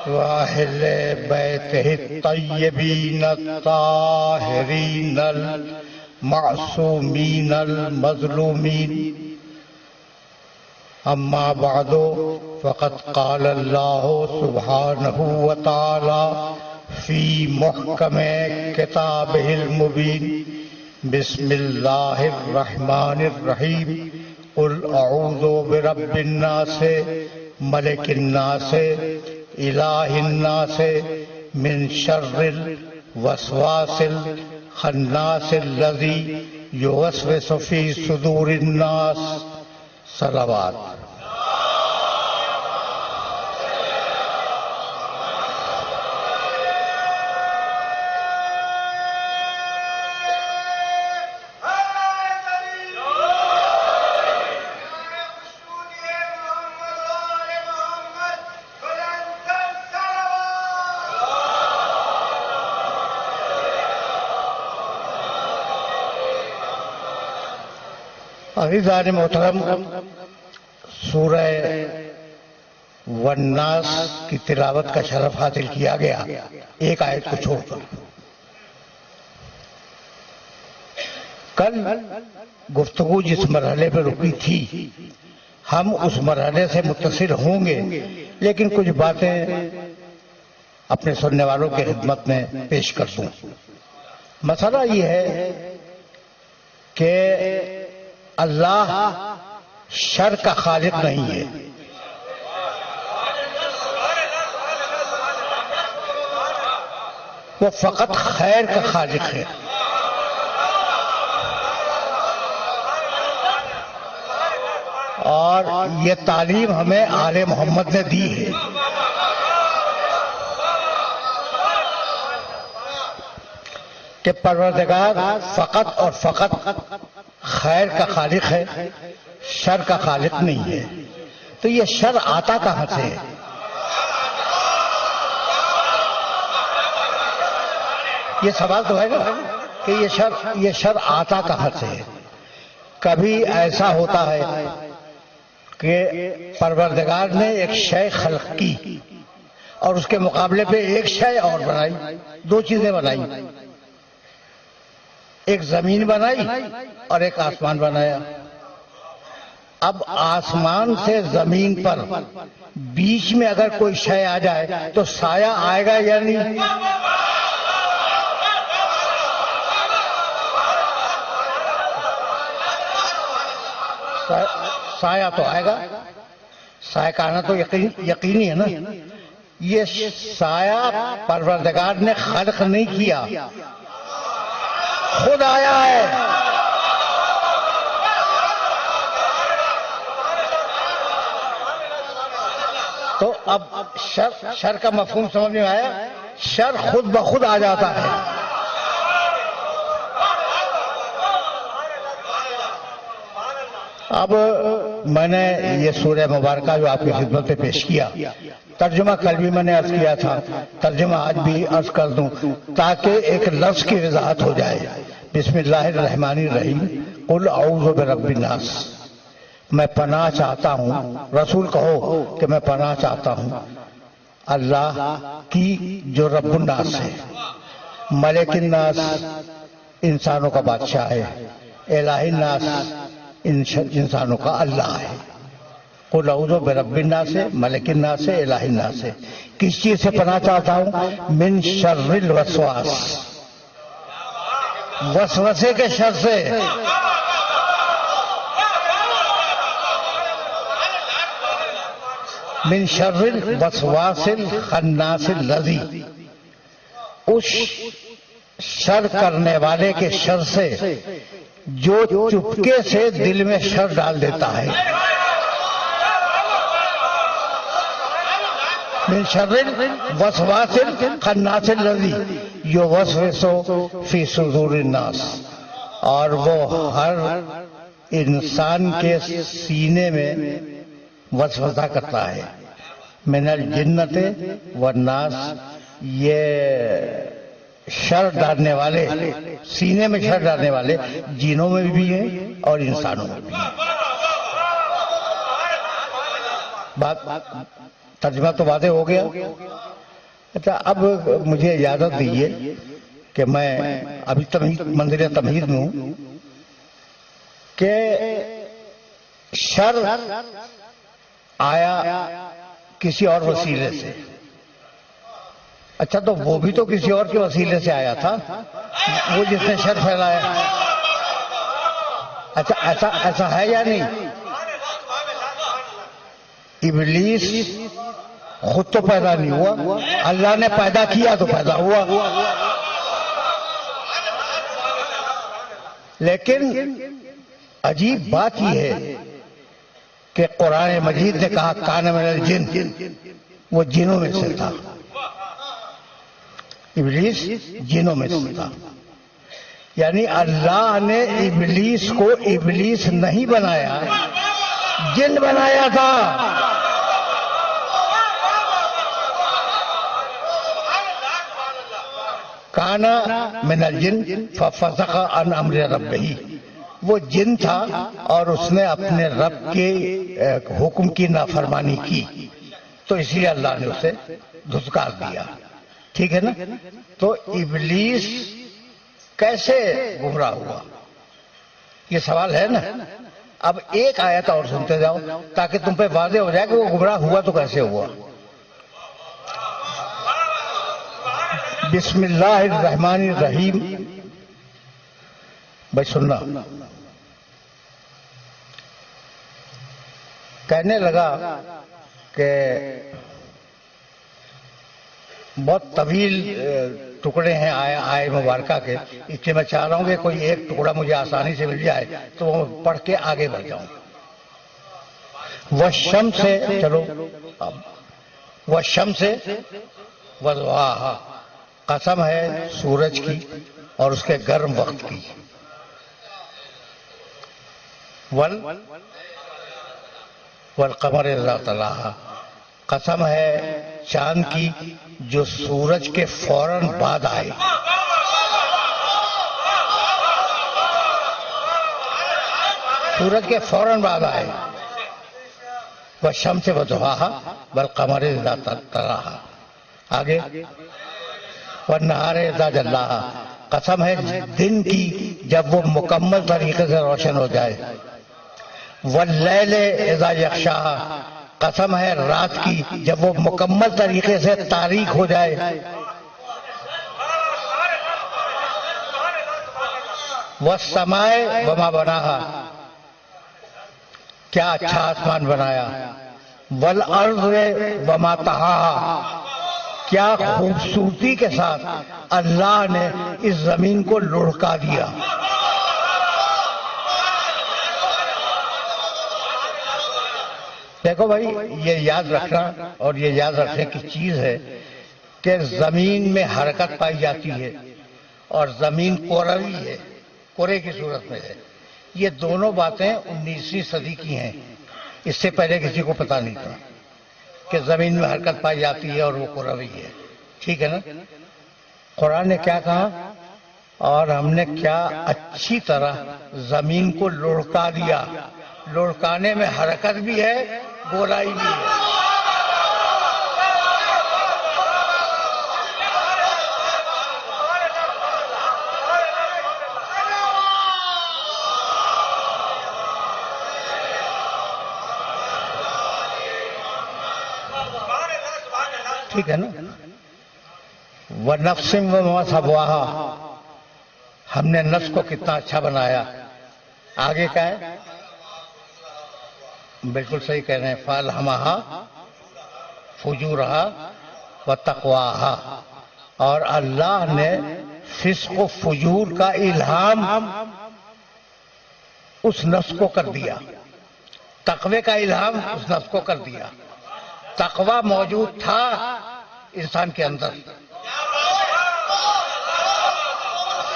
وأهل بيته الطيبين الطاهرين المعصومين المظلومين. أما بعد فقد قال الله سبحانه وتعالى في محكم كتابه المبين. بسم الله الرحمن الرحيم. قل أعوذ برب الناس ملك الناس إله الناس من شر الوسواس الخناس الذي يوسوس في صدور الناس. صلوات. عزیزان محترم، سورہ والناس کی تلاوت کا شرف حاصل کیا گیا ایک آیت کو چھوڑ کر. کل گفتگو جس مرحلے پر رکی تھی ہم اس مرحلے سے متصل ہوں گے، لیکن کچھ باتیں اپنے سننے والوں کی خدمت میں پیش کر دوں. مسئلہ یہ ہے کہ اللہ شر کا خالق نہیں ہے. وہ فقط خیر کا خالق ہے. اور یہ تعلیم ہمیں آل محمد نے دی ہے. کہ پروردگار فقط اور فقط خیر کا خالق ہے، شر کا خالق نہیں ہے. تو یہ شر آتا کہاں سے ہے؟ یہ سوال تو ہے نا کہ یہ شر آتا کہاں سے ہے؟ کبھی ایسا ہوتا ہے کہ پروردگار نے ایک شے خلق کی اور اس کے مقابلے پہ ایک شے اور بنائی، دو چیزیں بنائی. ایک زمین بنائی اور ایک آسمان بنایا. اب آسمان سے زمین پر بیچ میں اگر کوئی شے آ جائے تو سایہ آئے گا یا نہیں؟ سایہ تو آئے گا. سایہ کا آنا تو یقینی ہے نا. یہ سایہ پروردگار نے خلق نہیں کیا، خود آیا ہے. تو اب شر کا مفہوم سمجھ میں آیا. شر خود بخود آ جاتا ہے. اب میں نے یہ سورہ مبارکہ جو آپ کی خدمت پہ پیش کیا، ترجمہ کل بھی میں نے عرض کیا تھا، ترجمہ آج بھی عرض کر دوں تاکہ ایک لفظ کی وضاحت ہو جائے. بسم اللہ الرحمن الرحیم. قل اعوذ برب الناس. میں پناہ چاہتا ہوں، رسول کہو کہ میں پناہ چاہتا ہوں اللہ کی جو رب الناس ہے، ملک الناس انسانوں کا بادشاہ ہے، الہ الناس انسانوں کا اللہ ہے. قل اعوذ برب الناس سے، ملک الناس سے، الہ الناس سے. کس چیز سے پناہ چاہتا ہوں؟ من شر الوسواس، وسوسے کے شر سے. من شر الوسواس الخناس الذی، اس شر کرنے والے کے شر سے جو چپکے سے دل میں شر ڈال دیتا ہے. من شر الوسواس الخناس الذی یوسوس فی صدور الناس. اور وہ ہر انسان کے سینے میں وسوسہ کرتا ہے. من الجنت والناس، یہ شر ڈالنے والے، سینے میں شر ڈالنے والے جنوں میں بھی ہیں اور انسانوں میں بھی ہیں. بات ترجمہ تو واضح ہو گیا. اچھا، اب مجھے اجازت دیجیے کہ میں ابھی منزل تمہید میں ہوں کہ شر آیا کسی اور وسیلے سے. اچھا، تو وہ بھی تو کسی اور کے وسیلے سے آیا تھا، وہ جس نے شر پھیلایا. اچھا، ایسا ہے یا نہیں؟ ابلیس خود تو پیدا نہیں ہوا، اللہ نے پیدا کیا تو پیدا ہوا. لیکن عجیب بات یہ ہے کہ قرآن مجید نے کہا کان من الجن، وہ جنوں میں سے تھا. ابلیس جنوں میں سے تھا، یعنی اللہ نے ابلیس کو ابلیس نہیں بنایا، جن بنایا تھا. کانا من الجن ففسق عن امر ربہ، وہ جن تھا اور اس نے اپنے رب کے حکم کی نافرمانی کی، تو اس لیے اللہ نے اسے دھتکار دیا. ٹھیک ہے نا؟ تو ابلیس کیسے گمراہ ہوا، یہ سوال ہے نا. اب ایک آیت اور سنتے جاؤ تاکہ تم پہ واضح ہو جائے کہ وہ گمراہ ہوا تو کیسے ہوا. بسم اللہ الرحمن الرحیم. بھائی سننا. کہنے لگا کہ بہت طویل ٹکڑے ہیں آئے مبارکہ کے، اس لیے میں چاہ رہا ہوں کہ کوئی ایک ٹکڑا مجھے آسانی سے مل جائے تو وہ پڑھ کے آگے بڑھ جاؤں. والشمس سے چلو، والشمس سے وضحاہا، قسم ہے سورج کی اور اس کے گرم وقت کی. والقمر اذا تلاہا، قسم ہے چاند کی جو سورج کے فوراً بعد آئے. سورج کے فوراً بعد آئے. والشمس وضحاہا والقمر اذا تلاہا. آگے والنہار اذا جلاہا، قسم ہے دن کی جب وہ مکمل طریقے سے روشن ہو جائے. واللیل اذا یغشاہا، قسم ہے رات کی جب وہ مکمل طریقے سے تاریک ہو جائے. والسماء وما بناہا، کیا اچھا آسمان بنایا. والارض وما طحاہا، کیا خوبصورتی کے ساتھ اللہ نے اس زمین کو لڑکا دیا. دیکھو بھائی، یہ یاد رکھنا اور یہ یاد رکھنے کی چیز ہے کہ زمین میں حرکت پائی جاتی ہے اور زمین کوروی ہے، کورے کی صورت میں ہے. یہ دونوں باتیں 19ویں صدی کی ہیں، اس سے پہلے کسی کو پتا نہیں تھا کہ زمین میں حرکت پائی جاتی ہے اور وہ کوروی ہے. ٹھیک ہے نا؟ قرآن نے کیا کہا؟ اور ہم نے کیا اچھی طرح زمین کو لڑکا دیا. لڑکانے میں حرکت بھی ہے، گولائی بھی ہے. ٹھیک ہے نا؟ وَنَفْسٍ وَمَا سَوَّاهَا، ہم نے نفس کو کتنا اچھا بنایا. آگے کیا ہے؟ بالکل صحیح کہہ رہے ہیں. فَأَلْهَمَهَا فُجُورَهَا وَتَقْوَاهَا، اور اللہ نے فسق و فجور کا الہام اس نفس کو کر دیا. تقوی کا الہام اس نفس کو کر دیا. تقوی موجود تھا انسان کے اندر،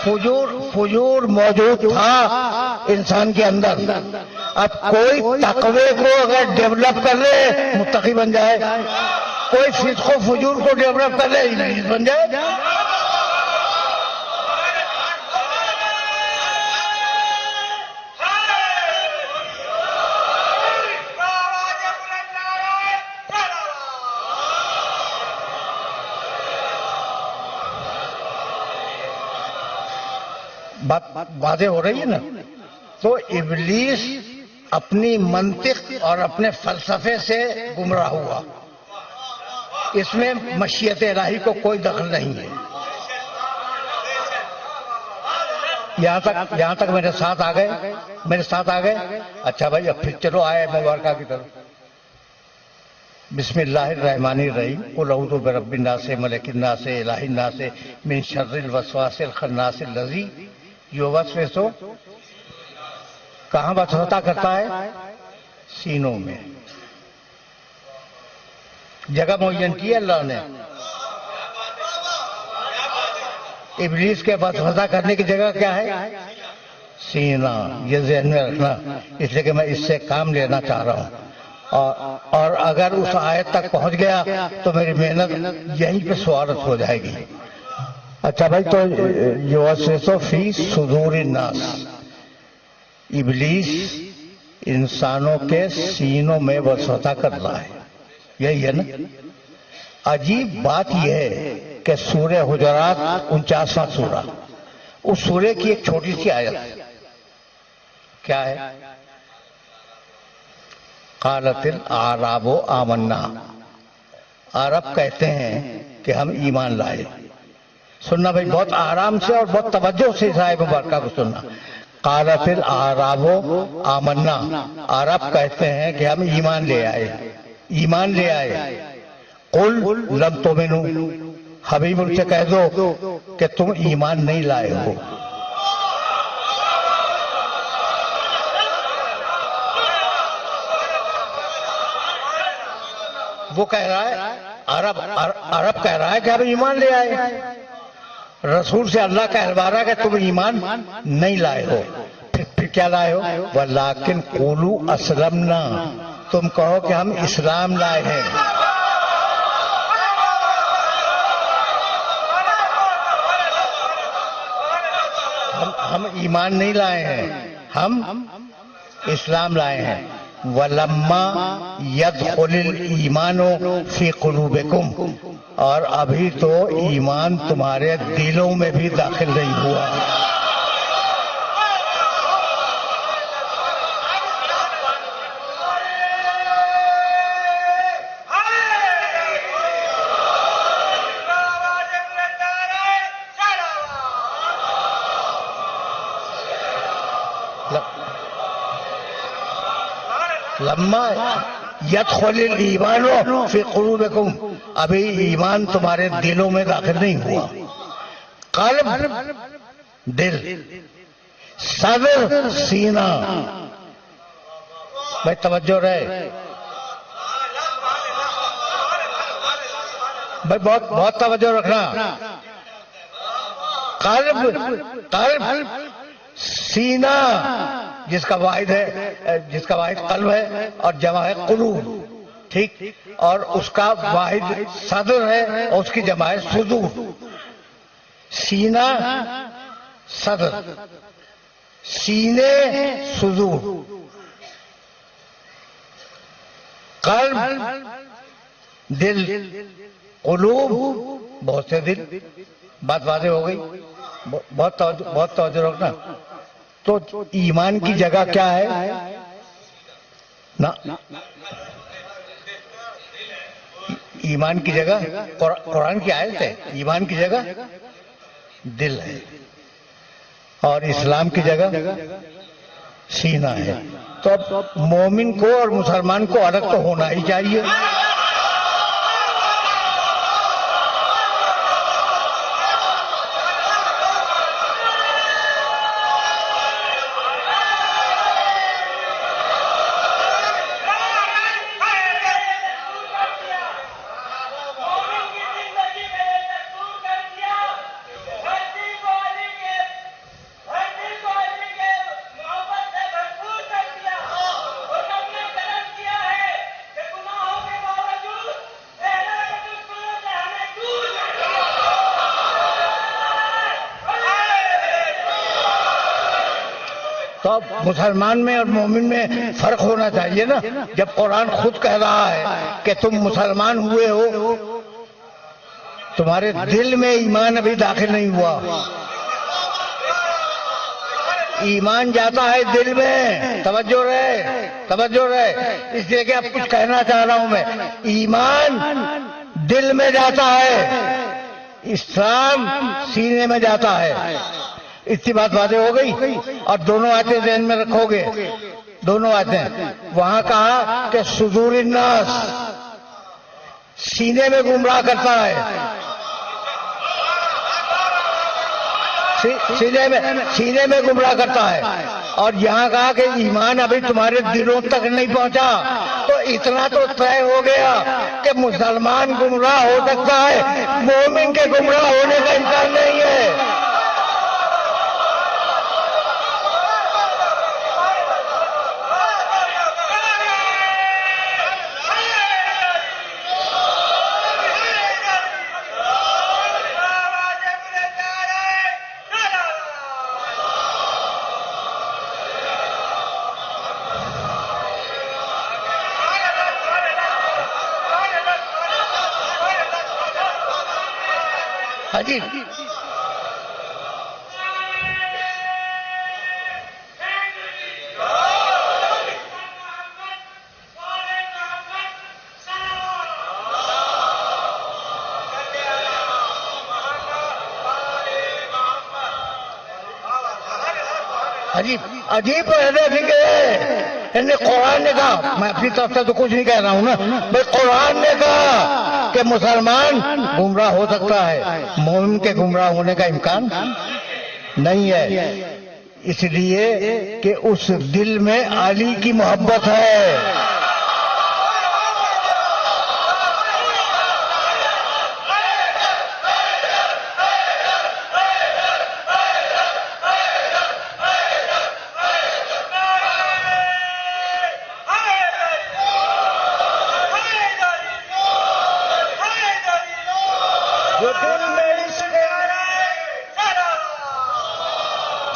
فجور موجود تھا انسان کے اندر. اب کوئی تقوی کو اگر ڈیولپ کر لے متقی بن جائے، کوئی فسق و فجور کو ڈیولپ کر لے ابلیس بن جائے. بات واضح ہو رہی ہے نا؟ تو ابلیس اپنی منطق اور اپنے فلسفے سے گمراہ ہوا، اس میں مشیت الہی کو کوئی دخل نہیں ہے۔ یہاں تک میرے ساتھ آ گئے؟ اچھا بھائی، اب پھر چلو آئے مبارکہ کی طرف۔ بسم اللہ الرحمن الرحیم، قل اعوذ برب الناس ملک الناس الہ الناس من شر الوسواس الخناس الذی یوسوس، کہاں وسوسہ کرتا ہے؟ سینوں میں۔ جگہ معین کی ہے اللہ نے۔ ابلیس کے وسوسہ کرنے کی جگہ کیا ہے؟ سینہ۔ یہ ذہن میں رکھنا، اس لیے کہ میں اس سے کام لینا چاہ رہا ہوں، اور اگر اس آیت تک پہنچ گیا تو میری محنت یہیں پہ سوارت ہو جائے گی۔ اچھا بھائی، تو یوسوس فی صدور الناس، ابلیس انسانوں کے سینوں میں وسوسہ کر رہا ہے، یہی ہے نا؟ عجیب بات یہ ہے کہ سورہ حجرات 49واں سورہ، اس سورے کی ایک چھوٹی سی آیت کیا ہے؟ قالت الاعراب آمنا، عرب کہتے ہیں کہ ہم ایمان لائے۔ سننا بھائی، بہت آرام سے اور بہت توجہ سے اس آیت مبارکہ کو سننا۔ قالت الاعراب آمنا، عرب کہتے ہیں کہ ہم ایمان لے آئے۔ قل لم تؤمنوا، حبیب ان سے کہہ دو کہ تم ایمان نہیں لائے ہو۔ وہ کہہ رہا ہے، عرب کہہ رہا ہے کہ ہم ایمان لے آئے، رسول سے اللہ کہلوا رہا ہے کہ تم ایمان نہیں لائے ہو۔ پھر کیا لائے ہو؟ وَلَٰكِنْ قُولُوا أَسْلَمْنَا، تم کہو کہ ہم اسلام لائے ہیں۔ ہم ایمان نہیں لائے ہیں، ہم اسلام لائے ہیں۔ وَلَمَّا يَدْخُلِ الْإِيمَانُ فِي قُلُوبِكُمْ، اور ابھی تو ایمان تمہارے دلوں میں بھی داخل نہیں ہوا۔ لما يدخل الایمان فی قلوبکم، ابھی ایمان تمہارے دلوں میں داخل نہیں ہوا۔ قلب دل، صدر سینہ۔ بھائی توجہ رہے بھائی، بہت توجہ رکھنا۔ قلب سینہ، جس کا واحد قلب ہے اور جمع ہے قلوب، ٹھیک، اور اس کا واحد صدر ہے اور اس کی جمع ہے صدور۔ سینہ صدر، سینے صدور، قلب دل، قلوب بہت سے دل۔ بات واضح ہو گئی؟ بہت توجہ رکھنا۔ تو ایمان کی جگہ کیا ہے؟ ایمان کی جگہ قرآن کی آیت ہے، ایمان کی جگہ دل ہے، اور اسلام کی جگہ سینہ ہے۔ تو اب مومن کو اور مسلمان کو الگ تو ہونا ہی چاہیے۔ تو مسلمان میں اور مومن میں فرق ہونا چاہیے نا۔ جب قرآن خود کہہ رہا ہے کہ تم مسلمان ہوئے ہو، تمہارے دل میں ایمان ابھی داخل نہیں ہوا، ایمان جاتا ہے دل میں، توجہ رہے، اس لیے کہ اب کچھ کہنا چاہ رہا ہوں میں، ایمان دل میں جاتا ہے، اسلام سینے میں جاتا ہے۔ اتنی بات واضح ہو گئی؟ اور دونوں آیتیں ذہن میں رکھو گے، دونوں آیتیں۔ وہاں کہا کہ صدور الناس، سینے میں گمراہ کرتا ہے، سینے میں گمراہ کرتا ہے، اور یہاں کہا کہ ایمان ابھی تمہارے دلوں تک نہیں پہنچا۔ تو اتنا تو طے ہو گیا کہ مسلمان گمراہ ہو سکتا ہے، مومن کے گمراہ ہونے کا امکان نہیں ہے۔ عجیب عجیب ہے، قرآن نے کہا، میں اپنی طرف سے تو کچھ نہیں کہہ رہا ہوں نا بھائی، قرآن نے کہا کہ مسلمان گمراہ ہو سکتا ہے، مومن کے گمراہ ہونے کا امکان نہیں ہے، اس لیے کہ اس دل میں علی کی محبت ہے۔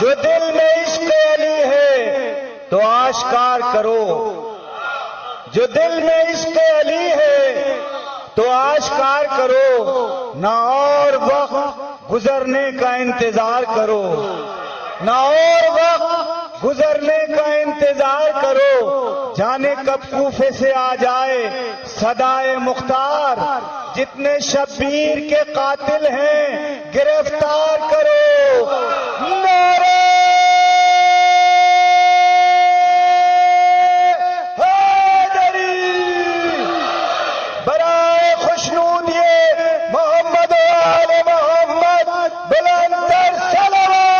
جو دل میں عشق علی ہے تو آشکار کرو، جو دل میں عشق علی ہے تو آشکار کرو، نہ اور وقت گزرنے کا انتظار کرو، نہ اور وقت گزرنے کا انتظار کرو، جانے کب کوفے سے آ جائے صدائے مختار، جتنے شبیر کے قاتل ہیں گرفتار کرو۔ نعرہ حیدری برائے خوشنود یہ محمد و آل محمد بلندر صلوات۔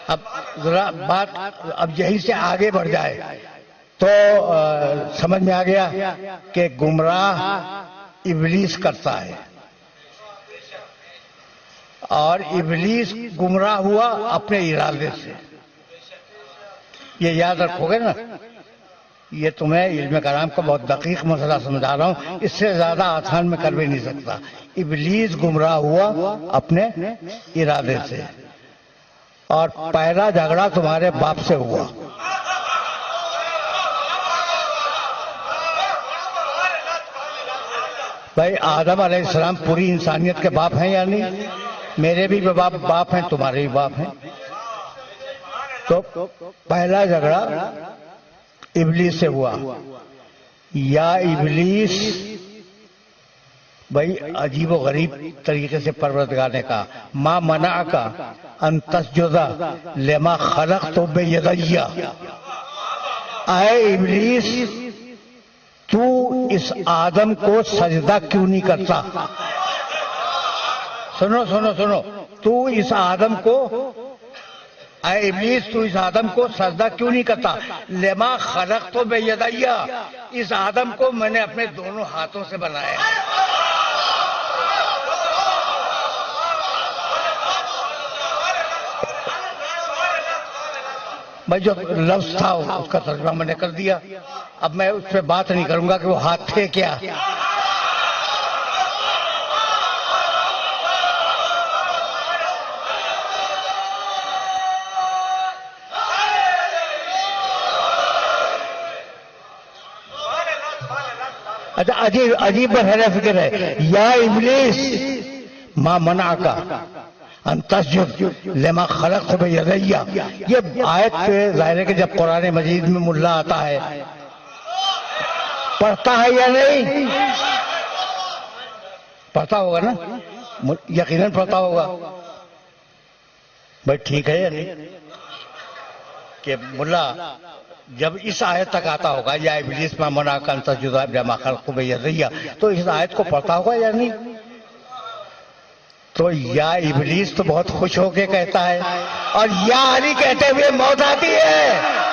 اب ذرا بات اب یہی سے آگے بڑھ جائے تو سمجھ میں آ گیا کہ گمراہ ابلیس کرتا ہے، اور ابلیس گمراہ ہوا اپنے ارادے سے۔ یہ یاد رکھو گے نا، یہ تمہیں علم کلام کا بہت دقیق مسئلہ سمجھا رہا ہوں، اس سے زیادہ آسان میں کر بھی نہیں سکتا۔ ابلیس گمراہ ہوا اپنے ارادے سے، اور پہلا جھگڑا تمہارے باپ سے ہوا۔ بھائی آدم علیہ السلام پوری انسانیت کے باپ ہیں یا نہیں؟ میرے بھی باپ ہیں، تمہارے بھی باپ ہیں۔ تو پہلا جھگڑا ابلیس سے ہوا۔ یا ابلیس، بھائی عجیب و غریب طریقے سے پروردگار نے کہا ما منعک ان تسجد لما خلقت بیدی، اے ابلیس تو اس آدم کو سجدہ کیوں نہیں کرتا؟ سنو سنو سنو، تو اس آدم کو، اے ابلیس تو اس آدم کو سجدہ کیوں نہیں کرتا؟ لما خلقت بیدی، اس آدم کو میں نے اپنے دونوں ہاتھوں سے بنایا۔ بھائی جو لفظ تھا اس کا ترجمہ میں نے کر دیا، اب میں اس پہ بات نہیں کروں گا کہ وہ ہاتھ تھے کیا۔ عجیب عجیب بحر فکر ہے. یا ابلیس ما منعک ان تسجد لما خلقت بیدی. یہ آیت ظاہر ہے کہ جب قرآن مجید میں ملا آتا ہے پڑھتا ہے یا نہیں؟ پڑھتا ہوگا نا، یقیناً پڑھتا ہوگا. بھائی ٹھیک ہے یا نہیں کہ ملا جب اس آیت تک آتا ہوگا یا ابلیس ما منعک ان تسجد لما خلقت بیدی، تو اس آیت کو پڑھتا ہوگا یا نہیں؟ تو یا ابلیس تو بہت خوش ہو کے کہتا ہے، اور یا علی کہتے ہوئے موت آتی ہے.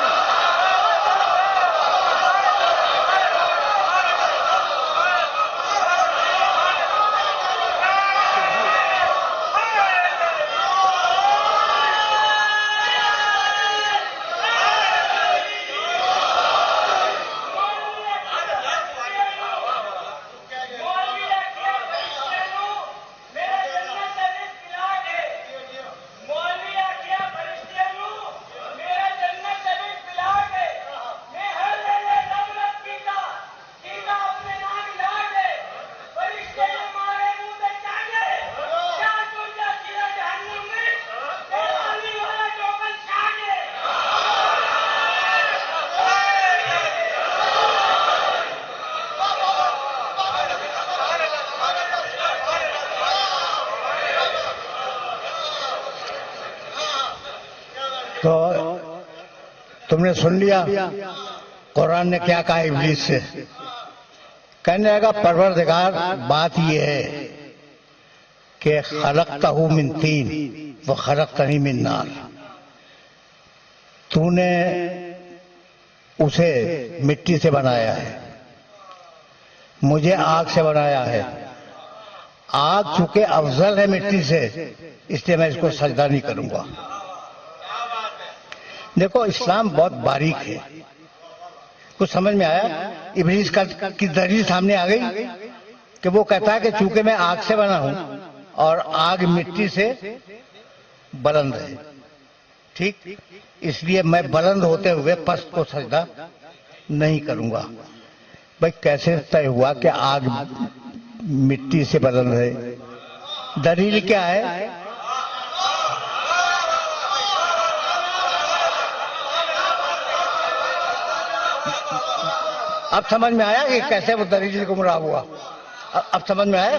تو تم نے سن لیا قرآن نے کیا کہا ابلیس سے. کہنے لگا پروردگار بات یہ ہے کہ خلقتہ من طین وخلقتنی من نار، تو نے اسے مٹی سے بنایا ہے، مجھے آگ سے بنایا ہے. آگ چونکہ افضل ہے مٹی سے، اس لیے میں اس کو سجدہ نہیں کروں گا. دیکھو اسلام بہت باریک ہے. کچھ سمجھ میں آیا؟ ابلیس کی دلیل سامنے آ گئی کہ وہ کہتا ہے کہ چونکہ میں آگ سے بنا ہوں اور آگ مٹی سے بلند ہے، ٹھیک، اس لیے میں بلند ہوتے ہوئے پست کو سجدہ نہیں کروں گا. بھائی کیسے طے ہوا کہ آگ مٹی سے بلند ہے؟ دلیل کیا ہے؟ اب سمجھ میں آیا کہ کیسے وہ دلیل گمراہ ہوا؟ اب سمجھ میں آیا؟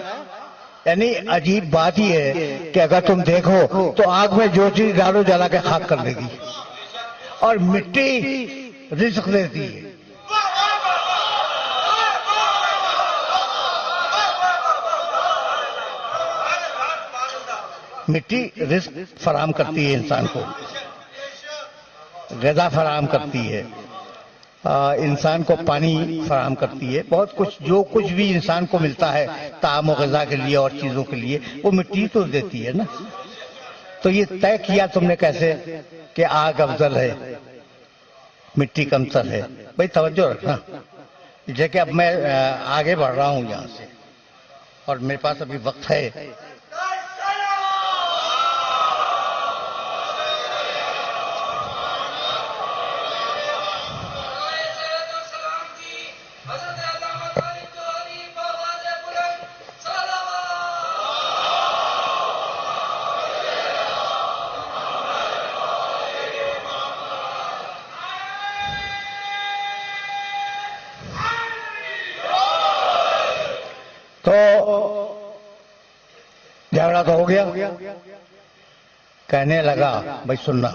یعنی عجیب بات یہ ہے کہ اگر تم دیکھو تو آگ میں جو چیز ڈالو جلا کے خاک کر دے گی، اور مٹی رزق دیتی ہے. مٹی رزق فراہم کرتی ہے، انسان کو غذا فراہم کرتی ہے، انسان کو پانی فراہم کرتی ہے، بہت کچھ جو کچھ بھی انسان کو ملتا ہے طعام و غذا کے لیے اور چیزوں کے لیے وہ مٹی تو دیتی ہے نا. تو یہ طے کیا تم نے کیسے کہ آگ افضل ہے مٹی کمتر ہے؟ بھائی توجہ رکھنا، جیسے کہ اب میں آگے بڑھ رہا ہوں یہاں سے اور میرے پاس ابھی وقت ہے. تو جھگڑا تو ہو گیا. کہنے لگا بھائی سننا،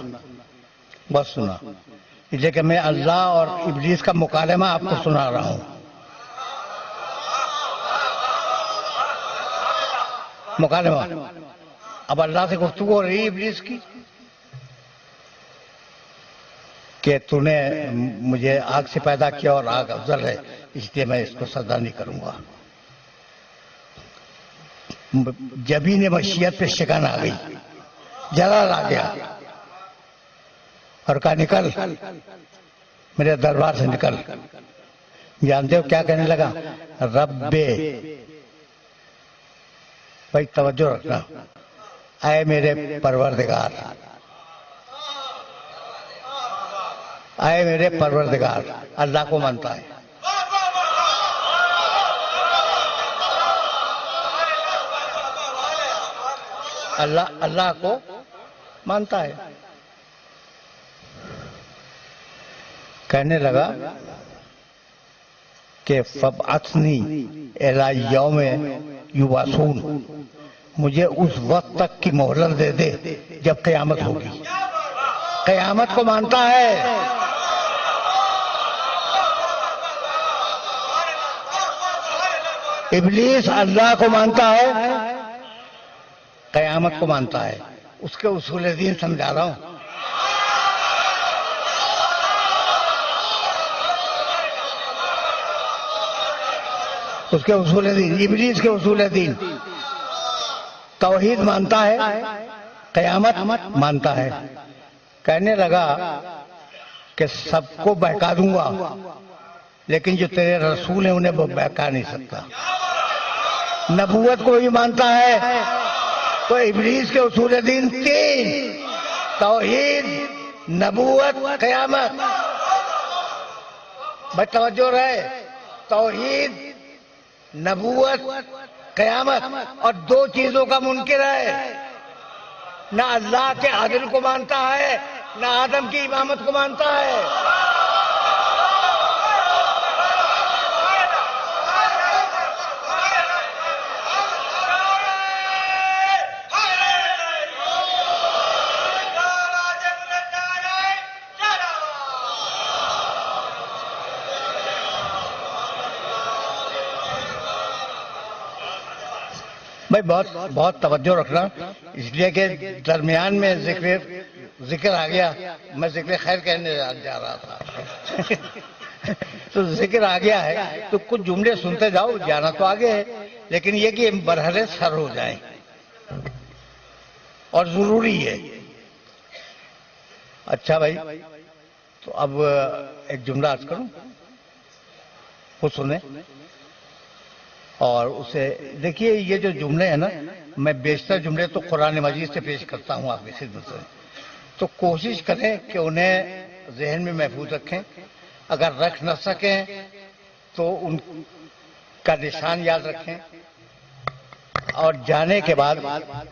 بس سنا، اسے کہ میں اللہ اور ابلیس کا مکالمہ آپ کو سنا رہا ہوں. مکالمہ اب اللہ سے گفتگو ہو رہی ہے ابلیس کی کہ تو نے مجھے آگ سے پیدا کیا اور آگ افضل ہے، اس لیے میں اس کو سجدہ نہیں کروں گا. جبھی نے مشیت پہ شکن آ گئی، جلال آ گیا اور کہا نکل میرے دربار سے نکل. جانتے ہو کیا کہنے لگا؟ رب، بھائی توجہ رکھنا، اے میرے پروردگار، اے میرے پروردگار. اللہ کو مانتا ہے. اللہ کو مانتا ہے. کہنے لگا کہ فَابْعَثْنِي إِلَىٰ يَوْمِ يُبْعَثُونَ، مجھے اس وقت تک کی مہلت دے دے جب قیامت ہوگی. قیامت کو مانتا ہے. ابلیس اللہ کو مانتا ہے، قیامت کو مانتا ہے. اس کے اصول دین سمجھا رہا ہوں. اس کے اصول دین، ابلیس کے اصول دین. توحید مانتا ہے، قیامت مانتا ہے. کہنے لگا کہ سب کو بہکا دوں گا، لیکن جو تیرے رسول ہیں انہیں بہکا نہیں سکتا. نبوت کو بھی مانتا ہے. تو ابلیس کے اصول دین تین: توحید، نبوت، قیامت. بھائی توجہ رہے، توحید، نبوت، قیامت. اور دو چیزوں کا منکر ہے، نہ اللہ کے عدل کو مانتا ہے، نہ آدم کی امامت کو مانتا ہے. بھائی بہت توجہ رکھنا، اس لیے کہ درمیان میں ذکر آ گیا. میں ذکر خیر کہنے جا رہا تھا تو ذکر آ گیا ہے تو کچھ جملے سنتے جاؤ. جانا تو آگے ہے، لیکن یہ کہ برہرے سر ہو جائیں اور ضروری ہے. اچھا بھائی، تو اب ایک جملہ عرض کروں، وہ سنیں. اور اسے دیکھیے، یہ جو جملے ہیں نا، میں بیشتر جملے تو قرآن مجید سے پیش کرتا ہوں آپ کی خدمت میں. تو کوشش کریں کہ انہیں ذہن میں محفوظ رکھیں. اگر رکھ نہ سکیں تو ان کا نشان یاد رکھیں، اور جانے کے بعد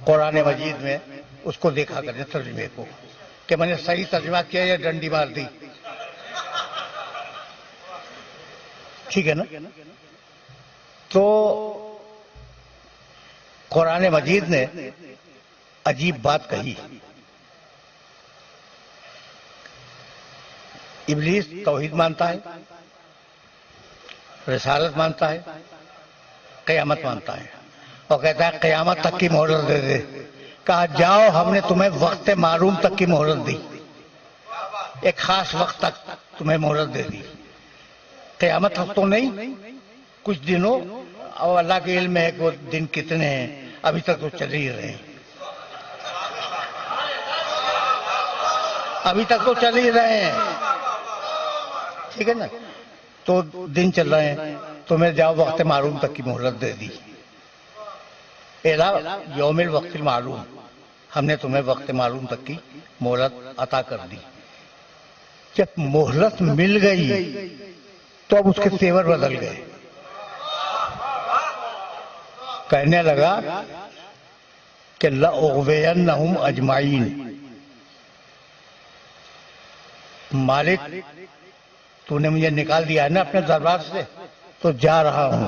قرآن مجید میں اس کو دیکھا کریں ترجمے کو، کہ میں نے صحیح ترجمہ کیا یا ڈنڈی مار دی. ٹھیک ہے نا؟ تو قرآن مجید نے عجیب بات کہی. ابلیس توحید مانتا ہے، رسالت مانتا ہے، قیامت مانتا ہے، اور کہتا ہے قیامت تک کی مہلت دے دے. کہا جاؤ، ہم نے تمہیں وقت معلوم تک کی مہلت دی، ایک خاص وقت تک تمہیں مہلت دے دی. قیامت تک تو نہیں، کچھ دنوں، اور اللہ کے علم ہے کہ وہ دن کتنے ہیں، ابھی تک تو چل ہی رہے ہیں. ابھی تک تو چل ہی رہے ہیں. ٹھیک ہے نا؟ تو دن چل رہے ہیں، تمہیں جاؤ وقت معلوم تک کی مہلت دے دی. یوم الوقت المعلوم، ہم نے تمہیں وقت معلوم تک کی مہلت عطا کر دی. جب مہلت مل گئی تو اب اس کے تیور بدل گئے. کہنے لگا کہ لَأُغْوِيَنَّهُمْ أَجْمَعِينَ، مالک تو نے مجھے نکال دیا ہے نا اپنے دربار سے، تو جا رہا ہوں،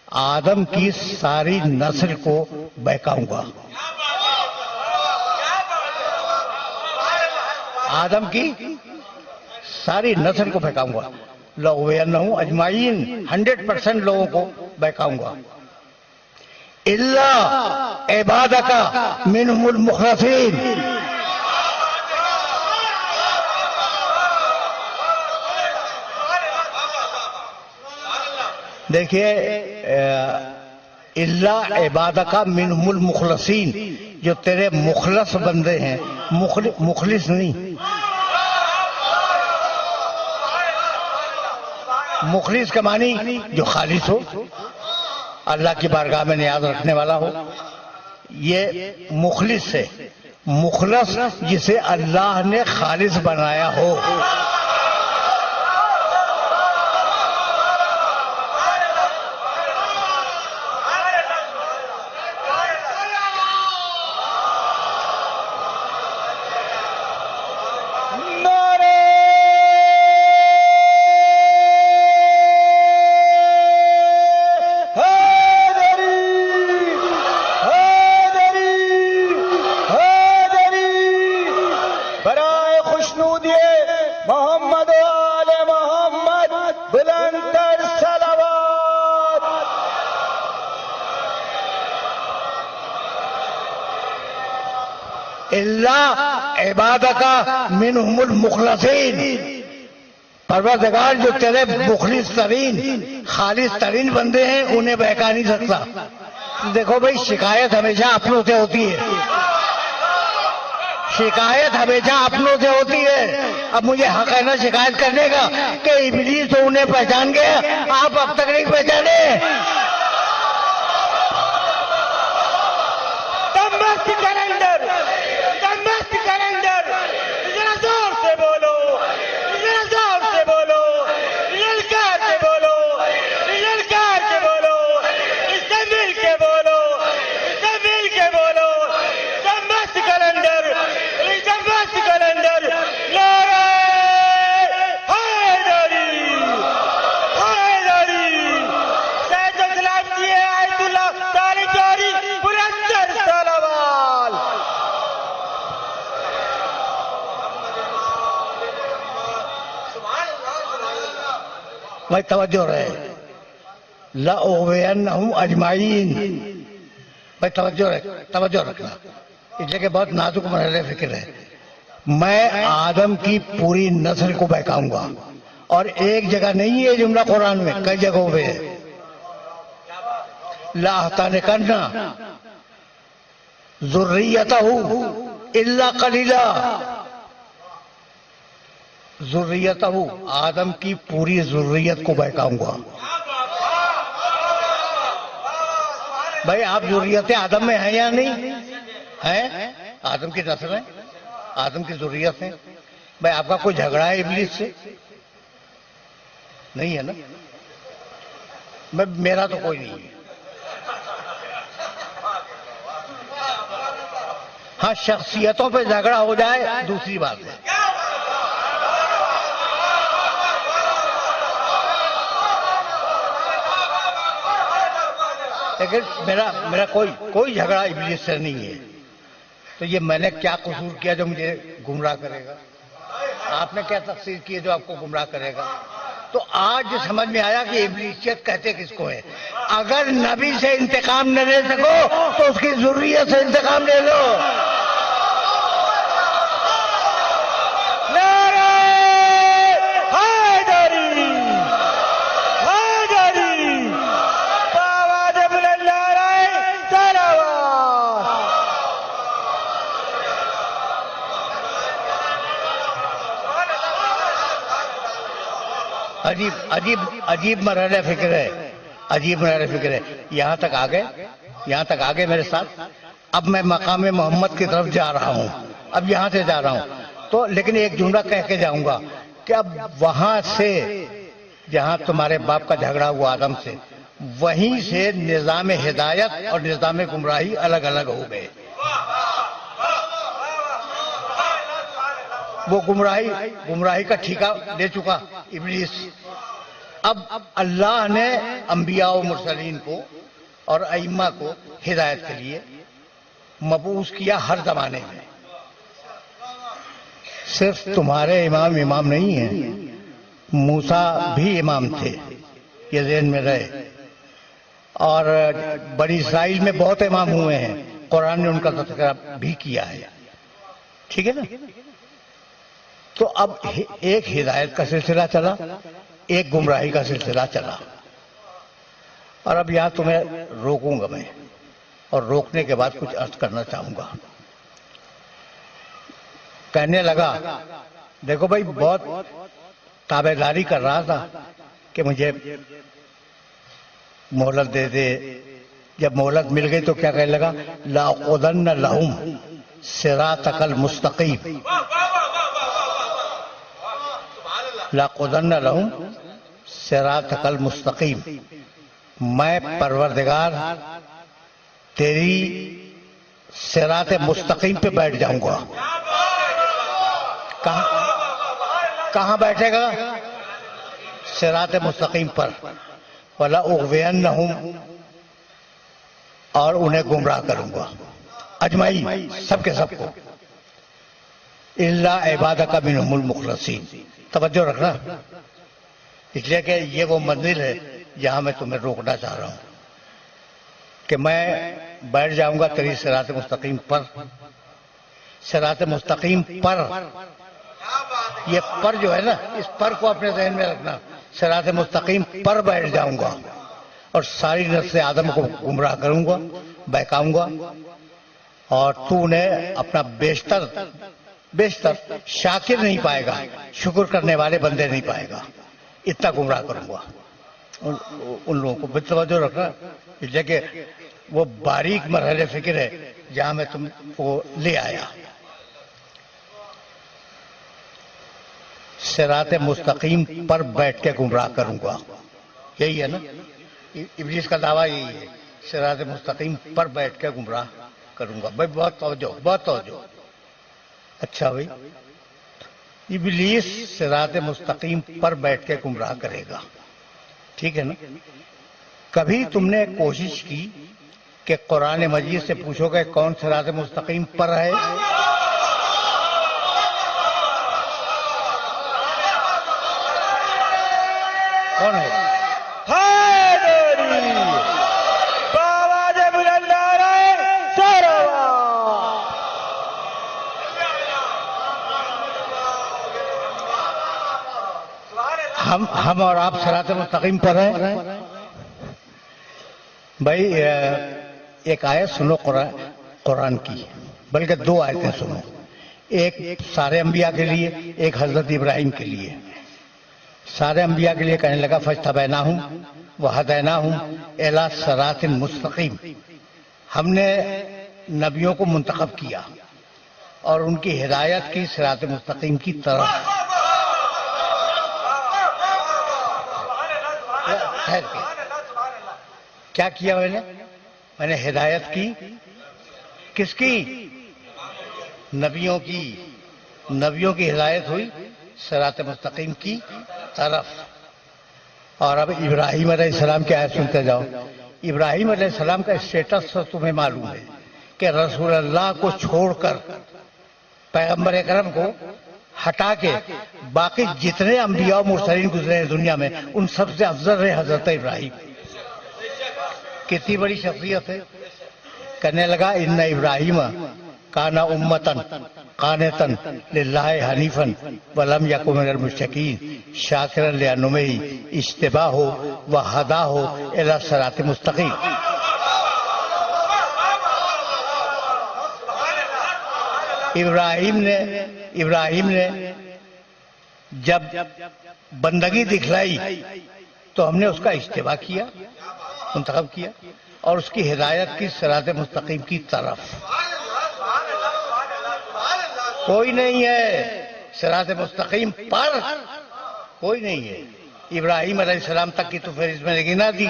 آدم کی ساری نسل کو بہکاؤں گا. آدم کی ساری نسل کو بہکاؤں گا. لَأُغْوِيَنَّهُمْ أَجْمَعِينَ، 100% لوگوں کو بہکاؤں گا. إِلَّا عِبَادَكَ مِنْهُمُ الْمُخْلَصِينَ، دیکھیے، إِلَّا عِبَادَكَ مِنْهُمُ الْمُخْلَصِينَ، جو تیرے مخلص بندے ہیں، مخلص نہیں، مخلص کا معنی جو خالص ہو، اللہ کی بارگاہ میں نیاز رکھنے والا ہو. یہ مخلص ہے. مخلص جسے اللہ نے خالص بنایا ہو. اللہ عبادک منہم المخلصین، پروردگار جو تیرے مخلص ترین خالص ترین بندے ہیں انہیں بہکا نہیں سکتا۔ دیکھو بھائی، شکایت ہمیشہ اپنوں سے ہوتی ہے، شکایت ہمیشہ اپنوں سے ہوتی ہے۔ اب مجھے حق ہے نا شکایت کرنے کا کہ ابلیس تو انہیں پہچان گیا، آپ اب تک نہیں پہچانے۔ کیلنڈر ذرا زور سے بولو، ذرا زور سے بولو، للکار کے بولو، للکار کے بولو، اس سے مل کے بولو، اس سے مل کے بولو، دمست کیلنڈر، دمست کیلنڈر، نعرہ حیدری، حیدری، سید اسلام کی آیت اللہ تعالی جاری بلند سلوات۔ بھائی توجہ رہے، لَأُغْوِيَنَّهُمْ أَجْمَعِينَ، بھائی توجہ رکھنا، اس لیے کہ بہت نازک مرحلہ فکر ہے۔ میں آدم کی پوری نسل کو بہکاؤں گا، اور ایک جگہ نہیں ہے جملہ قرآن میں، کئی جگہوں پہ ہے۔ لَأَحْتَنِكَنَّ ذُرِّيَّتَهُ إِلَّا قَلِيلًا، ذریتہ، آدم کی پوری ذریت کو بہکاؤں گا۔ بھائی آپ ذریت آدم میں ہیں یا نہیں ہیں؟ آدم کی نسل ہے، آدم کی ذریت ہے۔ بھائی آپ کا کوئی جھگڑا ہے ابلیس سے؟ نہیں ہے نا؟ میرا تو کوئی نہیں ہے۔ ہاں، شخصیتوں پہ جھگڑا ہو جائے دوسری بات ہے۔ لیکن میرا کوئی جھگڑا ابلیس سے نہیں ہے۔ تو یہ میں نے کیا قصور کیا جو مجھے گمراہ کرے گا؟ آپ نے کیا تفسیر کی ہے جو آپ کو گمراہ کرے گا؟ تو آج سمجھ میں آیا کہ ابلیسیت کہتے کس کو ہے۔ اگر نبی سے انتقام نہ لے سکو تو اس کی ذریت سے انتقام لے لو۔ عجیب مرحلہ فکر ہے، عجیب مرحلہ فکر ہے۔ یہاں تک آ گئے میرے ساتھ۔ اب میں مقام محمد کی طرف جا رہا ہوں، اب یہاں سے جا رہا ہوں تو لیکن ایک جملہ کہہ کے جاؤں گا کہ اب وہاں سے جہاں تمہارے باپ کا جھگڑا ہوا آدم سے، وہیں سے نظام ہدایت اور نظام گمراہی الگ الگ ہو گئے۔ وہ گمراہی کا ٹھیکہ لے چکا ابلیس۔ اب اللہ نے انبیاء و مرسلین کو اور ائمہ کو ہدایت کے لیے مبعوث کیا ہر زمانے میں۔ صرف تمہارے امام نہیں ہیں، موسیٰ بھی امام تھے، یہ ذہن میں رہے۔ اور بنی اسرائیل میں بہت امام ہوئے ہیں، قرآن نے ان کا تذکرہ بھی کیا ہے، ٹھیک ہے نا؟ تو اب ایک ہدایت کا سلسلہ چلا، ایک گمراہی کا سلسلہ چلا، اور اب یہاں تمہیں روکوں گا میں، اور روکنے کے بعد کچھ عرض کرنا چاہوں گا۔ کہنے لگا دیکھو بھائی، بہت تابعداری کر رہا تھا کہ مجھے مہلت دے دے۔ جب مہلت مل گئی تو کیا کہنے لگا؟ لَأَقْعُدَنَّ لَهُمْ صِرَاطَكَ الْمُسْتَقِيمَ، لَأَقْعُدَنَّ لَهُمْ صِرَاطَكَ الْمُسْتَقِيمَ، میں پروردگار تیری صراط مستقیم پہ بیٹھ جاؤں گا۔ کہاں بیٹھے گا؟ صراط مستقیم پر۔ وَلَأُغْوِيَنَّهُمْ، اور انہیں گمراہ کروں گا، اجمعین، سب کے سب کو، إِلَّا عِبَادَكَ مِنْهُمُ الْمُخْلَصِينَ۔ توجہ رکھنا، اس لیے کہ یہ وہ منزل ہے جہاں میں تمہیں روکنا چاہ رہا ہوں کہ میں بیٹھ جاؤں گا تیری صراط مستقیم پر، صراط مستقیم پر، یہ پر جو ہے نا، اس پر کو اپنے ذہن میں رکھنا، صراط مستقیم پر بیٹھ جاؤں گا اور ساری نسل آدم کو گمراہ کروں گا، بہکاؤں گا، اور تو انہیں اپنا بیشتر شاکر نہیں پائے گا، شکر کرنے والے بندے نہیں پائے گا، اتنا گمراہ کروں گا ان لوگوں کو۔ توجہ رکھنا، اس لیے کہ وہ باریک مرحلے فکر ہے جہاں میں تم کو لے آیا۔ صراط مستقیم پر بیٹھ کے گمراہ کروں گا، یہی ہے نا، ابلیس کا دعویٰ یہی ہے، صراط مستقیم پر بیٹھ کے گمراہ کروں گا۔ بھائی بہت توجہ، بہت توجہ۔ اچھا بھائی، ابلیس صراط مستقیم پر بیٹھ کے گمراہ کرے گا، ٹھیک ہے نا؟ کبھی تم نے کوشش کی کہ قرآن مجید سے پوچھو کہ کون صراط مستقیم پر ہے؟ کون ہے؟ حیدری بآواز بلند نعرہ سروا۔ ہم اور آپ صراط مستقیم پر ہیں؟ بھائی ایک آیت سنو قرآن کی، بلکہ دو آیتیں سنو، ایک سارے انبیاء کے لیے، ایک حضرت ابراہیم کے لیے۔ سارے انبیاء کے لیے کہنے لگا فاجتبیناہم وہدیناہم الی صراط مستقیم، ہم نے نبیوں کو منتخب کیا اور ان کی ہدایت کی صراط مستقیم کی طرف۔ کیا کیا میں نے ہدایت کی، کس کی؟ نبیوں کی، نبیوں کی ہدایت ہوئی صراط مستقیم کی طرف۔ اور اب ابراہیم علیہ السلام کی آیت سنتے جاؤ۔ ابراہیم علیہ السلام کا اسٹیٹس تمہیں معلوم ہے کہ رسول اللہ کو چھوڑ کر، پیغمبر اکرم کو ہٹا کے باقی جتنے انبیاء و مرسلین گزرے ہیں دنیا میں، ان سب سے افضل ہے حضرت ابراہیم۔ کتنی بڑی شخصیت ہے۔ کہنے لگا ان ابراہیم کانا امتن قانتن للہ حنیفن ولم یک من المشرکین شاکرا لانعمہ اجتباہ وہداہ الی صراط مستقیم۔ ابراہیم نے جب بندگی دکھلائی تو ہم نے اس کا اجتباء کیا، منتخب کیا، اور اس کی ہدایت کی صراط مستقیم کی طرف۔ کوئی نہیں ہے صراط مستقیم پر، کوئی نہیں ہے۔ ابراہیم علیہ السلام تک کی تو فہرست میں نے گنا دی،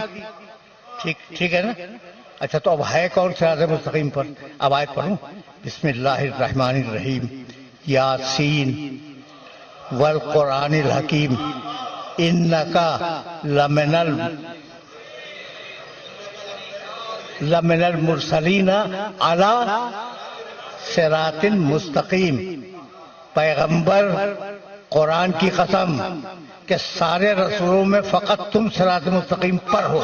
ٹھیک ہے نا؟ اچھا تو اب ہے کون صراط مستقیم پر؟ اب آیت پڑھوں، بسم اللہ الرحمن الرحیم، یاسین والقرآن الحکیم انکا لمن المرسلین علی صراط مستقیم۔ پیغمبر قرآن کی قسم کہ سارے رسولوں میں فقط تم صراط مستقیم پر ہو۔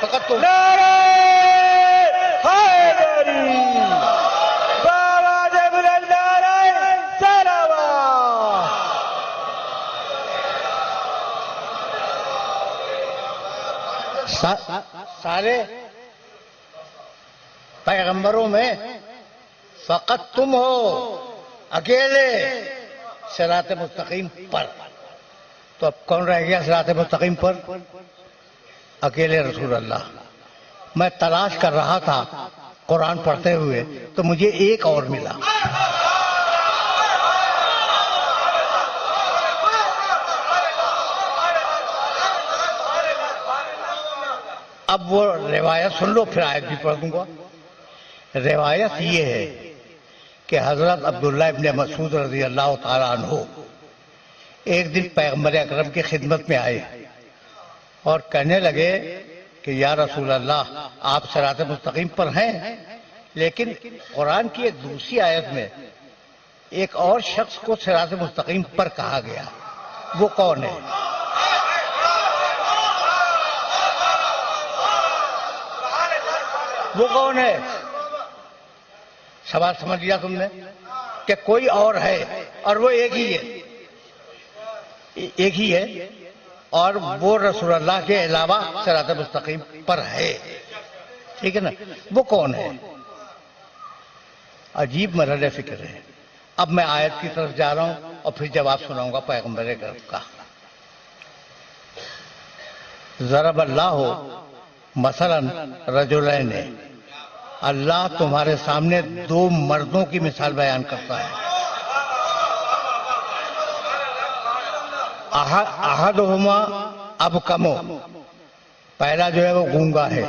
فقط تم۔ نعرہ حیدری بآواز بلند نعرہ سروا۔ سارے پیغمبروں میں فقط تم ہو اکیلے صراط مستقیم پر۔ تو اب کون رہ گیا صراط مستقیم پر؟ اکیلے رسول اللہ۔ میں تلاش کر رہا تھا قرآن پڑھتے ہوئے تو مجھے ایک اور ملا۔ اب وہ روایت سن لو، پھر آیت بھی پڑھ دوں گا۔ روایت یہ ہے کہ حضرت عبداللہ ابن مسعود رضی اللہ تعالیٰ عنہ ایک دن پیغمبر اکرم کی خدمت میں آئے اور کہنے لگے کہ یا رسول اللہ، آپ صراط مستقیم پر ہیں، لیکن قرآن کی ایک دوسری آیت میں ایک اور شخص کو صراط مستقیم پر کہا گیا، وہ کون ہے؟ وہ کون ہے؟ سوال سمجھ لیا تم نے کہ کوئی اور ہے اور وہ ایک ہی ہے، ایک ہی ہے، اور وہ رسول اللہ کے علاوہ صراط مستقیم پر ہے، ٹھیک ہے نا؟ وہ کون ہے؟ عجیب مرحلہ فکر ہے۔ اب میں آیت کی طرف جا رہا ہوں اور پھر جواب سناؤں گا پیغمبر اکرم کا۔ ضرب اللہ مثلا رجلین، اللہ تمہارے سامنے دو مردوں کی مثال بیان کرتا ہے۔ احدہما ابکم، پہلا جو ہے وہ گونگا ہے،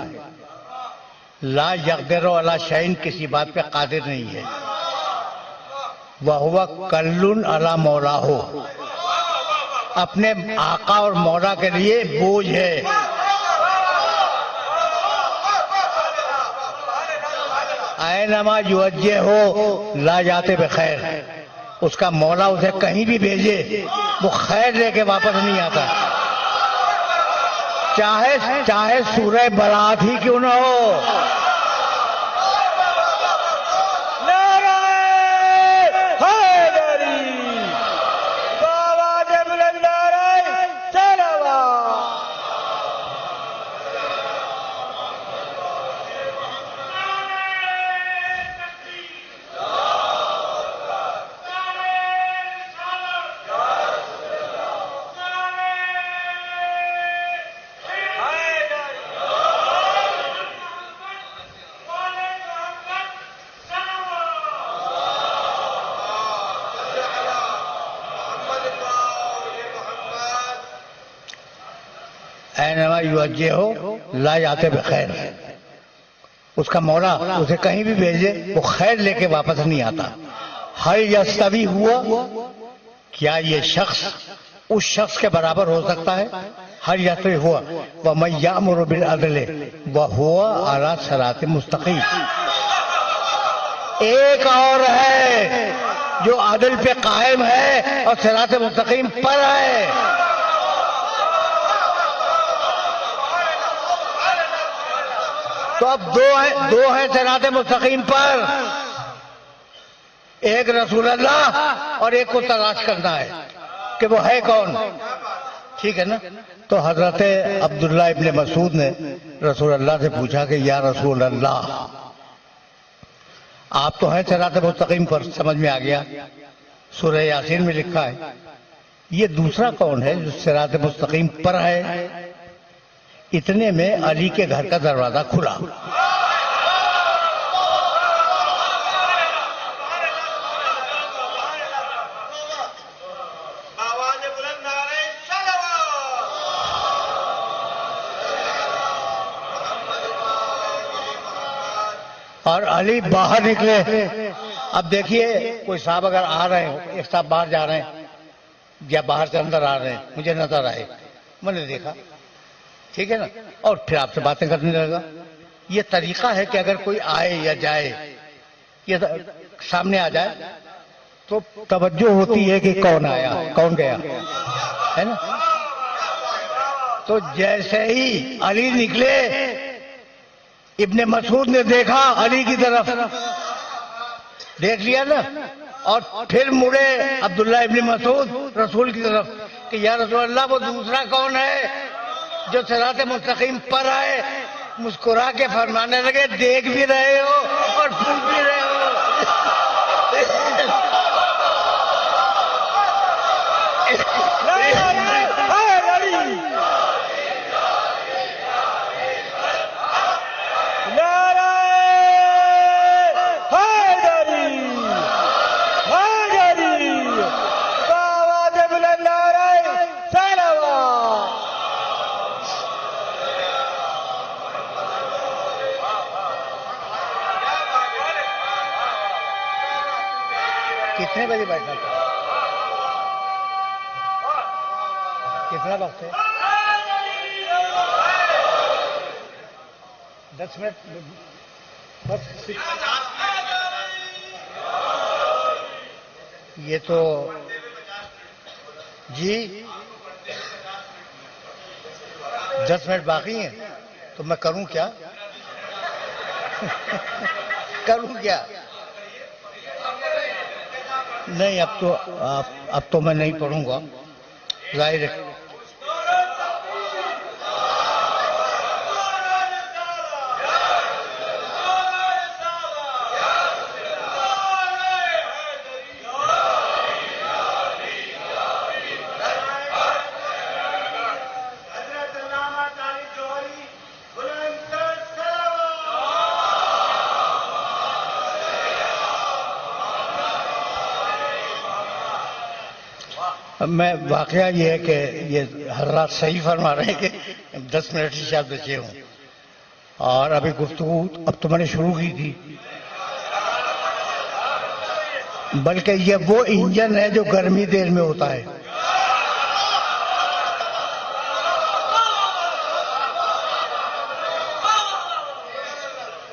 لا یقدر علی شیء، کسی بات پہ قادر نہیں ہے، وَهُوَ کَلٌّ عَلَى مَوْلَاهُ، اپنے آقا اور مولا کے لیے بوجھ ہے۔ اینما یوجہ ہو لا جاتے بخیر، اس کا مولا اسے کہیں بھی بھیجے وہ خیر لے کے واپس نہیں آتا، چاہے سورہ برات ہی کیوں نہ ہو۔ اینما یوجہ ہو لا جاتے بخیر، اس کا مولا اسے کہیں بھی بھیجے وہ خیر لے کے واپس نہیں آتا۔ ہل یستوی ہوا، کیا یہ شخص اس شخص کے برابر ہو سکتا ہے؟ ہل یستوی ہوا ومن یأمر بالعدل وہو علی صراط مستقیم، ایک اور ہے جو عدل پہ قائم ہے اور صراط مستقیم پر ہے۔ تو اب دو ہیں صراط مستقیم پر، ایک رسول اللہ اور ایک کو تلاش کرنا ہے کہ وہ ہے کون، ٹھیک ہے نا؟ تو حضرت عبداللہ ابن مسعود نے رسول اللہ سے پوچھا کہ یا رسول اللہ، آپ تو ہیں صراط مستقیم پر، سمجھ میں آ گیا، سورہ یاسین میں لکھا ہے، یہ دوسرا کون ہے جو صراط مستقیم پر ہے؟ اتنے میں علی کے گھر کا دروازہ کھلا۔ اور علی باہر نکلے۔ اب دیکھیے کوئی صاحب اگر آ رہے ہو، ایک صاحب باہر جا رہے ہیں یا باہر سے اندر آ رہے ہیں، مجھے نظر آئے، میں نے دیکھا، ٹھیک ہے نا، اور پھر آپ سے باتیں کرنے لگے گا۔ یہ طریقہ ہے کہ اگر کوئی آئے یا جائے، یہ سامنے آ جائے تو توجہ ہوتی ہے کہ کون آیا کون گیا، ہے نا؟ تو جیسے ہی علی نکلے، ابن مسعود نے دیکھا علی کی طرف، دیکھ لیا نا، اور پھر مڑے عبداللہ ابن مسعود رسول کی طرف کہ یا رسول اللہ وہ دوسرا کون ہے جو صراط مستقیم پر آئے؟ مسکرا کے فرمانے لگے دیکھ بھی رہے ہو اور پوچھ بھی رہے ہو۔ کتنے بجے بیٹھنا تھا؟ کتنا وقت ہے؟ 10 منٹ بس۔ یہ تو جی 10 منٹ باقی ہیں، تو میں کروں کیا؟ کروں کیا؟ نہیں اب تو میں نہیں پڑھوں گا، ظاہر ہے۔ میں واقعہ یہ ہے کہ یہ حضرات صحیح فرما رہے ہیں کہ 10 منٹ سے شاید بچے ہوں، اور ابھی گفتگو اب تو میں نے شروع کی تھی، بلکہ یہ وہ انجن ہے جو گرمی دیر میں ہوتا ہے۔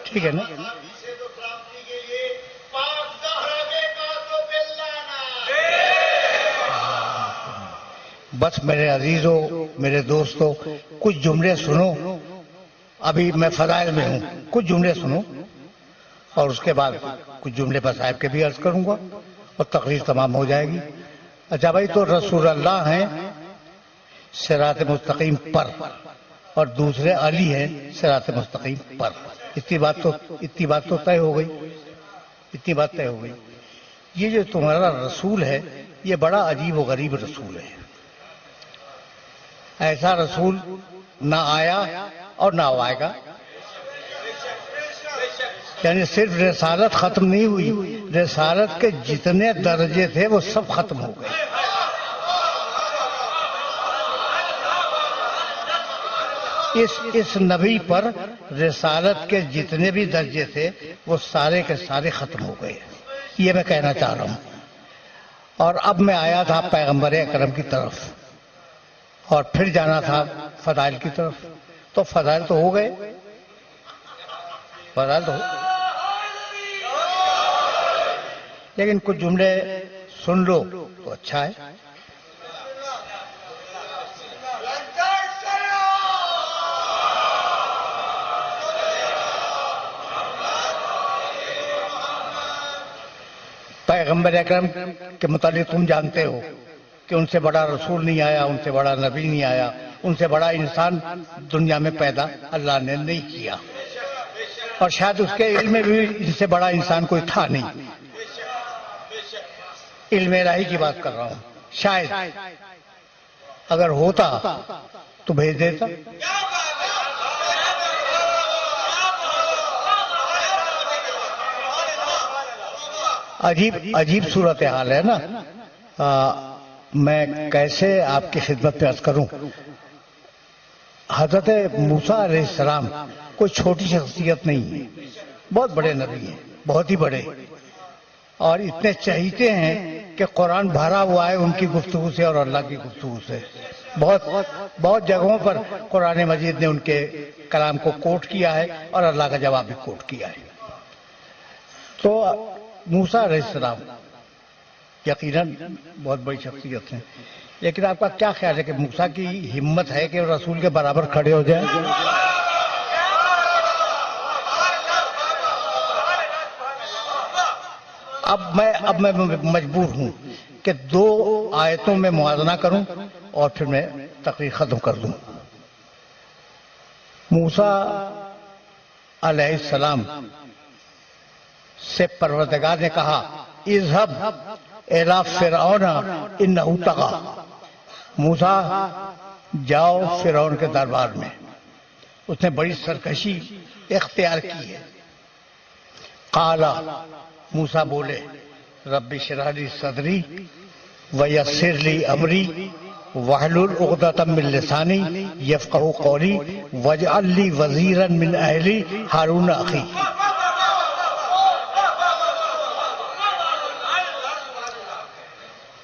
ٹھیک ہے نا؟ بس میرے عزیزوں، میرے دوستوں، کچھ جملے سنو، ابھی میں فضائل میں ہوں، کچھ جملے سنو اور اس کے بعد کچھ جملے مصائب کے بھی عرض کروں گا اور تقریر تمام ہو جائے گی۔ اچھا بھائی، تو رسول اللہ ہیں صراط مستقیم پر اور دوسرے علی ہیں صراط مستقیم پر، اتنی بات تو طے ہو گئی، اتنی بات طے ہو گئی۔ یہ جو تمہارا رسول ہے یہ بڑا عجیب و غریب رسول ہے، ایسا رسول نہ آیا اور نہ آئے گا۔ یعنی صرف رسالت ختم نہیں ہوئی، رسالت کے جتنے درجے تھے وہ سب ختم ہو گئے۔ اس نبی پر رسالت کے جتنے بھی درجے تھے وہ سارے کے سارے ختم ہو گئے، یہ میں کہنا چاہ رہا ہوں۔ اور اب میں آیا تھا پیغمبر اکرم کی طرف اور پھر جانا تھا فضائل کی طرف، تو فضائل تو ہو گئے، فضائل تو ہو، لیکن کچھ جملے سن لو تو اچھا ہے۔ پیغمبر اکرم کے متعلق تم جانتے ہو کہ ان سے بڑا رسول نہیں آیا، ان سے بڑا نبی نہیں آیا، ان سے بڑا انسان دنیا میں پیدا اللہ نے نہیں کیا، اور شاید اس کے علم میں بھی ان سے بڑا انسان کوئی تھا نہیں۔ علم الہی کی بات کر رہا ہوں، شاید اگر ہوتا تو بھیج دیتا۔ عجیب صورتحال ہے نا۔ میں کیسے آپ کی خدمت میں عرض کروں۔ حضرت موسیٰ علیہ السلام کوئی چھوٹی شخصیت نہیں ہے، بہت بڑے نبی ہیں، بہت ہی بڑے، اور اتنے چہیتے ہیں کہ قرآن بھرا ہوا ہے ان کی گفتگو سے اور اللہ کی گفتگو سے۔ بہت جگہوں پر قرآن مجید نے ان کے کلام کو کوٹ کیا ہے اور اللہ کا جواب بھی کوٹ کیا ہے۔ تو موسیٰ علیہ السلام یقیناً بہت بڑی شخصیت ہیں، لیکن آپ کا کیا خیال ہے کہ موسیٰ کی ہمت ہے کہ رسول کے برابر کھڑے ہو جائیں؟ اب میں مجبور ہوں کہ 2 آیتوں میں موازنہ کروں اور پھر میں تقریر ختم کر دوں۔ موسیٰ علیہ السلام سے پروردگار نے کہا اذهب الی فرعون انہ طغی، موسیٰ جاؤ فرعون کے دربار میں، اس نے بڑی سرکشی اختیار کی ہے۔ قال، موسیٰ بولے رب اشرح لی صدری ویسر لی امری واحلل عقدۃ من لسانی یفقہوا قولی واجعل لی وزیرا من اہلی ہارون اخی۔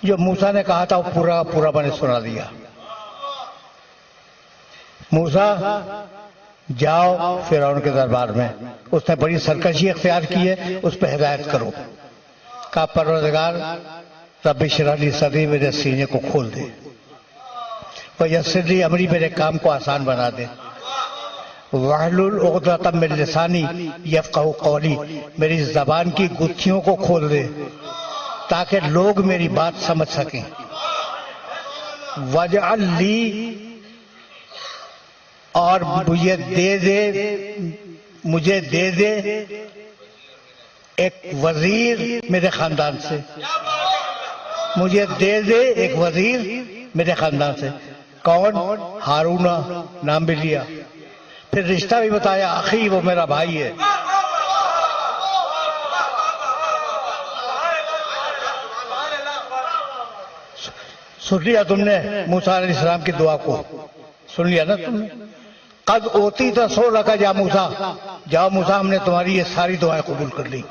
جو موسیٰ نے کہا تھا وہ پورا میں نے سنا دیا۔ موسیٰ جاؤ فرعون کے دربار میں، اس نے بڑی سرکشی اختیار کی ہے، اس پہ ہدایت کرو۔ کہا پروردگار رب اشرح لی صدری، میرے سینے کو کھول دے، ویسر لی امری، میرے کام کو آسان بنا دے، وَاحْلُلْ عُقْدَةً مِّن لِّسَانِي یفقہوا قولی، میری زبان کی گتھیوں کو کھول دے تاکہ لوگ میری بات سمجھ سکیں. وَاجْعَل لِّی، اور مجھے دے دے ایک وزیر میرے خاندان سے، مجھے دے دے ایک وزیر میرے خاندان سے. کون؟ ہارون، نام بھی لیا، پھر رشتہ بھی بتایا، اخی، وہ میرا بھائی ہے. سن لیا تم نے موسیٰ علیہ السلام کی دعا کو؟ سن لیا نا تم نے؟ قد اوتیت سؤلک یا موسیٰ، جاؤ موسیٰ، ہم نے تمہاری یہ ساری دعائیں قبول کر لی.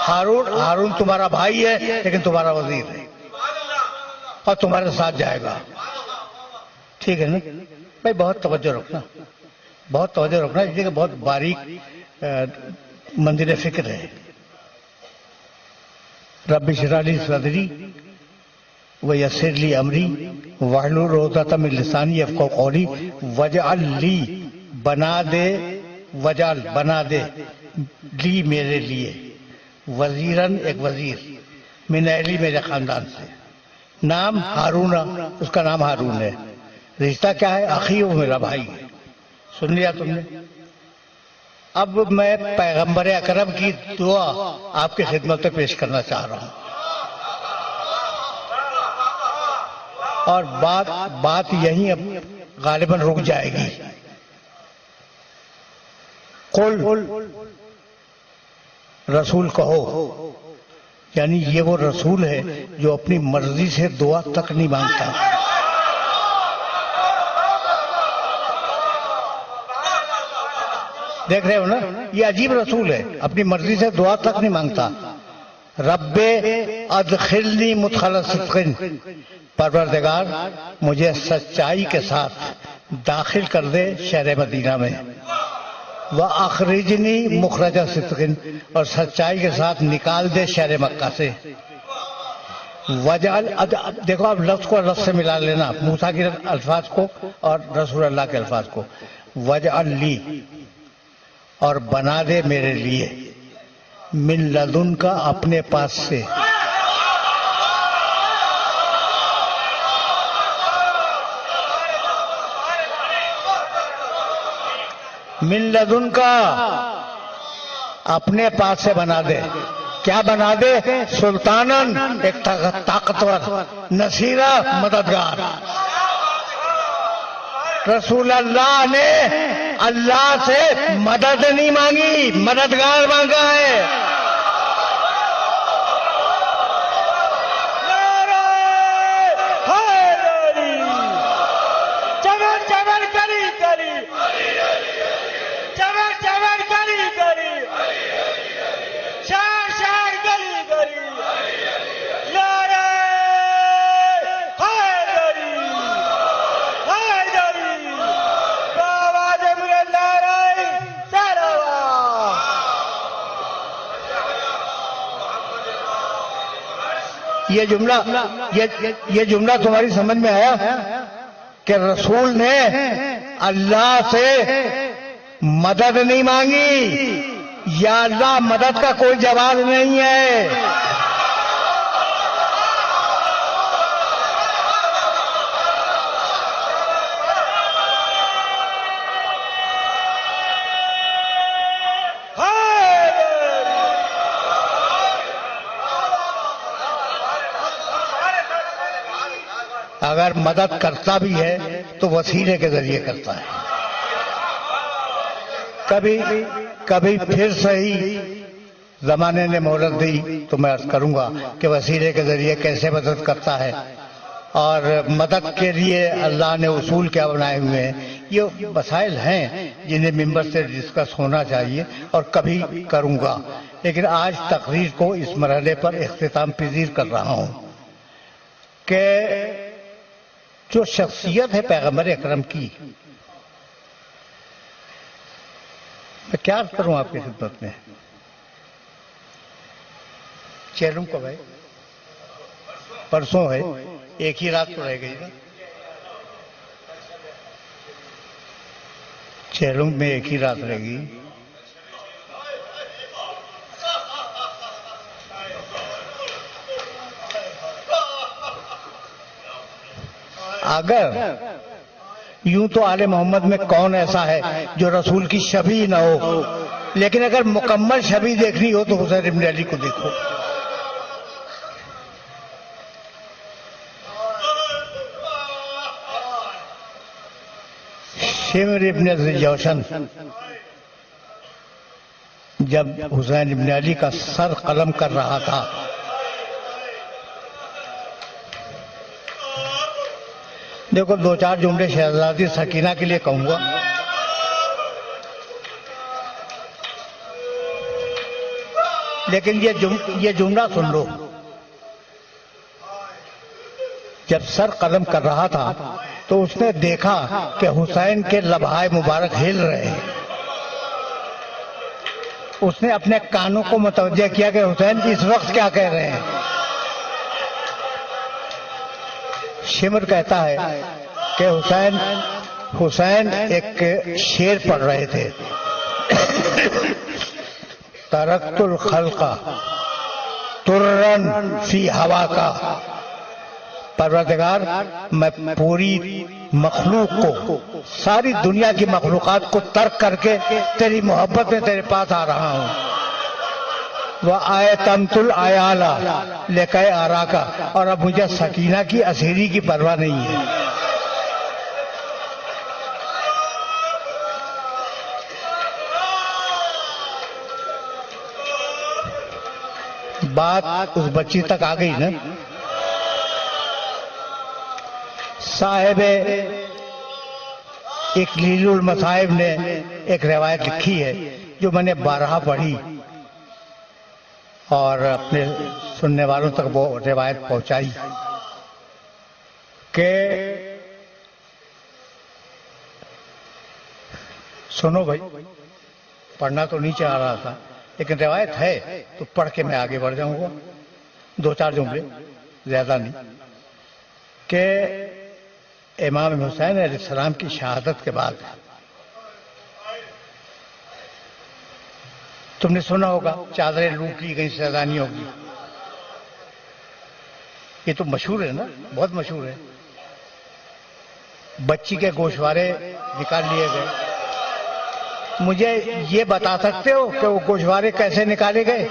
ہارون تمہارا بھائی ہے لیکن تمہارا وزیر ہے اور تمہارے ساتھ جائے گا. ٹھیک ہے نا بھائی؟ بہت توجہ رکھنا، بہت توجہ رکھنا، اس لیے کہ بہت باریک منزل فکر ہے. رب اشرح لی صدری ویسر لی امری واحلل عقدۃ من لسانی یفقہوا قولی واجعل لی، بنا دے، وجعل، بنا دے، لی، میرے لیے، وزیراً، ایک وزیر، من اہلی، میرے خاندان سے. نام ہارون، اس کا نام ہارون ہے. رشتہ کیا ہے؟ اخی، وہ میرا بھائی ہے. سن لیا تم نے؟ اب میں پیغمبر اکرم کی دعا آپ کی خدمت میں پیش کرنا چاہ رہا ہوں، اور بات یہیں اب غالباً رک جائے گی. قل، رسول کہو، یعنی یہ وہ رسول ہے جو اپنی مرضی سے دعا تک نہیں مانگتا. دیکھ رہے ہو نا، یہ عجیب رسول ہے، اپنی مرضی سے دعا تک نہیں مانگتا. رب ادخلنی مدخل صدق، پروردگار مجھے سچائی کے ساتھ داخل کر دے شہر مدینہ میں. وَأَخْرِجْنِي مُخْرَجَ صِدْقٍ، اور سچائی کے ساتھ نکال دے شہر مکہ سے. وجعل، دیکھو آپ لفظ کو لفظ سے ملا لینا، موسیٰ کے الفاظ کو اور رسول اللہ کے الفاظ کو. وجعل لی، اور بنا دے میرے لیے، من لدن کا، اپنے پاس سے، من لدن کا، اپنے پاس سے بنا دے. کیا بنا دے؟ سلطانن، ایک طاقتور، نصیرہ، مددگار. رسول اللہ نے اللہ سے مدد نہیں مانگی، مددگار مانگا ہے. نعرہ حیدری، چمن چمن کلی کلی، چمن چمن کلی کلی، شہر شہر گلی گلی. نعرہ حیدری، حیدری، بآواز بلند نعرہ تقویٰ. یہ جملہ تمہاری سمجھ میں آیا کہ رسول نے اللہ سے مدد نہیں مانگی، یا اللہ مدد کا کوئی جواز نہیں ہے. اگر مدد کرتا بھی ہے تو وسیلے کے ذریعے کرتا ہے. کبھی پھر صحیح زمانے نے مہلت دی تو میں عرض کروں گا کہ وسیلے کے ذریعے کیسے مدد کرتا ہے، اور مدد کے لیے اللہ نے اصول کیا بنائے ہوئے ہیں. یہ مسائل ہیں جنہیں ممبر سے ڈسکس ہونا چاہیے، اور کبھی کروں گا. لیکن آج تقریر کو اس مرحلے پر اختتام پذیر کر رہا ہوں کہ جو شخصیت ہے پیغمبر اکرم کی، میں کیا عرض کروں آپ کی خدمت میں. چہلم کو بھائی پرسوں ہے، ایک ہی رات تو رہ گئی نا. شہروں میں ایک ہی رات رہے گی. اگر یوں تو آل محمد میں کون ایسا ہے جو رسول کی شبیہ نہ ہو، لیکن اگر مکمل شبیہ دیکھنی ہو تو حسین ابن علی کو دیکھو. شمر ابن ذوالجوشن جب حسین ابن علی کا سر قلم کر رہا تھا دیکھو دو چار جملے شہزادی سکینہ کے لیے کہوں گا. لیکن یہ جملہ سن لو. جب سر قلم کر رہا تھا تو اس نے دیکھا کہ حسین کے لبہائے مبارک ہل رہے ہیں. اس نے اپنے کانوں کو متوجہ کیا کہ حسین اس وقت کیا کہہ رہے ہیں. شمر کہتا ہے کہ حسین ایک شعر پڑھ رہے تھے. ترکت الخلق ترن فی ہوا کا. پروردگار میں پوری مخلوق کو، ساری دنیا کی مخلوقات کو ترک کر کے تیری محبت میں تیرے پاس آ رہا ہوں. وَآیتمت العیال لِکَیْ أَرَاکَ. اور اب مجھے سکینہ کی اسیری کی پرواہ نہیں ہے. بات اس بچی تک آ گئی نا. صاحب اکلیل المصائب نے ایک روایت لکھی ہے جو میں نے بارہا پڑھی اور اپنے سننے والوں تک وہ روایت پہنچائی کہ سنو بھائی، پڑھنا تو نہیں چاہ رہا تھا لیکن روایت ہے تو پڑھ کے میں آگے بڑھ جاؤں گا. دو چار جملے، زیادہ نہیں. کہ امام حسین علیہ السلام کی شہادت کے بعد تم نے سنا ہوگا چادریں لوٹ لی گئی، سیدانی ہوگی. یہ تو مشہور ہے نا، بہت مشہور ہے. بچی کے گوشوارے نکال لیے گئے. مجھے یہ بتا سکتے ہو کہ وہ گوشوارے کیسے نکالے گئے؟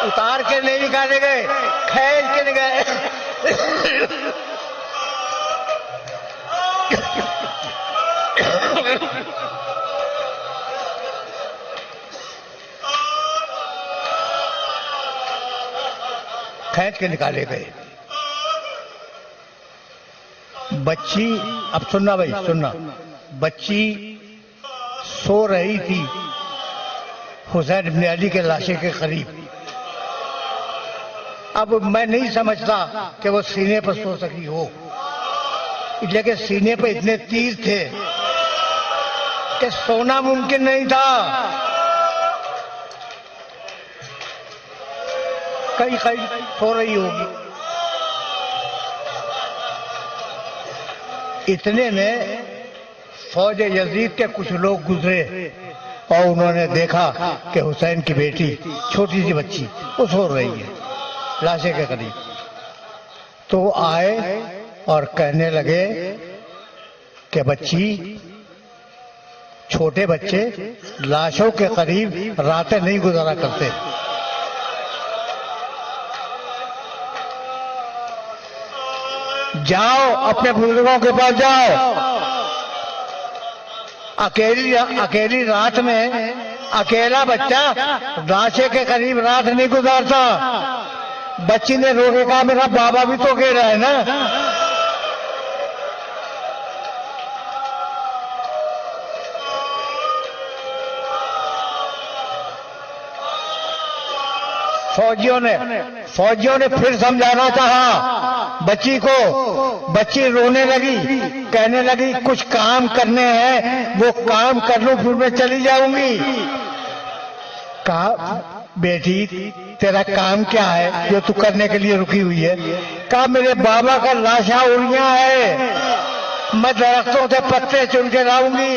اتار کے نہیں نکالے گئے، کھینچ کے نکالے. کھینچ کے نکالے گئے. بچی، اب سننا بھائی سننا، بچی سو رہی تھی حسین ابن علی کے لاشے کے قریب. اب میں نہیں سمجھتا کہ وہ سینے پر سو سکی ہو، لیکن سینے پہ اتنے تیر تھے کہ سونا ممکن نہیں تھا. کئی سو رہی ہوگی. اتنے میں فوج یزید کے کچھ لوگ گزرے اور انہوں نے دیکھا کہ حسین کی بیٹی چھوٹی سی بچی وہ سو رہی ہے لاشے کے قریب. تو وہ آئے اور کہنے لگے کہ بچی، چھوٹے بچے لاشوں کے قریب راتیں نہیں گزارا کرتے. جاؤ اپنے بزرگوں کے پاس جاؤ. اکیلی رات میں اکیلا بچہ لاشے کے قریب رات نہیں گزارتا. بچی نے رو کے کہا میرا بابا بھی تو کہہ رہا ہے نا. فوجیوں نے پھر سمجھانا چاہا بچی کو. بچی رونے لگی، کہنے لگی کچھ کام کرنے ہیں وہ کام کر لوں پھر میں چلی جاؤں گی. کہا بیٹی تیرا کام کیا ہے جو تو کرنے کے لیے رکی ہوئی ہے؟ کہا میرے بابا کا لاشا اڑیاں ہے، میں درختوں سے پتے چن کے لاؤں گی.